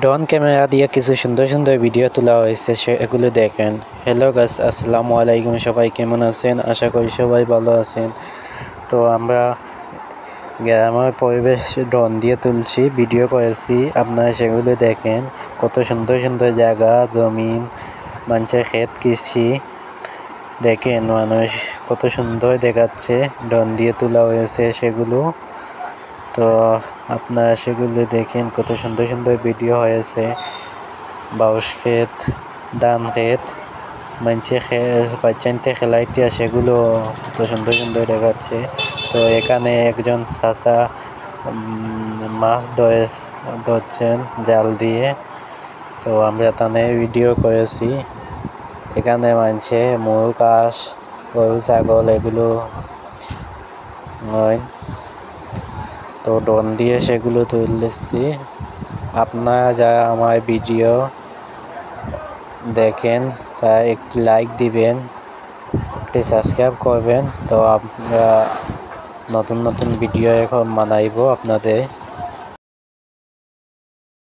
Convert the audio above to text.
Drone camera দিয়ে কিছু সুন্দর সুন্দর ভিডিও তোলা হয়েছে, সেগুলো দেখেন। হ্যালো গাইস, আসসালামু আলাইকুম। সবাই কেমন আছেন? আশা করি সবাই ভালো আছেন। তো আমরা গ্রামের পরিবেশ ড্রোন দিয়ে তুলছি, ভিডিও করেছি, আপনারা সেগুলো দেখেন। কত সুন্দর সুন্দর জায়গা, জমিন, মানুষের ক্ষেত, কৃষি দেখেন। মানুষ কত সুন্দর দেখাচ্ছে, ড্রোন দিয়ে তোলা হয়েছে সেগুলো। তো আপনারা সেগুলো দেখেন, কত সুন্দর সুন্দর ভিডিও হয়েছে। বাউশ ক্ষেত, ধান ক্ষেত, মানুষে বাচ্চাইতে খেলাইতে সেগুলো কত সুন্দর সুন্দর দেখাচ্ছে। তো এখানে একজন চাচা মাছ ধরছেন জাল দিয়ে। তো আমরা তানে ভিডিও করেছি। এখানে মানছে ময়ূর, কাশ, গরু, ছাগল এগুলো হয়। তো ড্রোন দিয়ে সেগুলো তুলেছি। আপনারা যারা আমার ভিডিও দেখেন তারা একটি লাইক দিবেন, একটি সাবস্ক্রাইব করবেন। তো আমরা নতুন নতুন ভিডিও এখন বানাইব আপনাদের।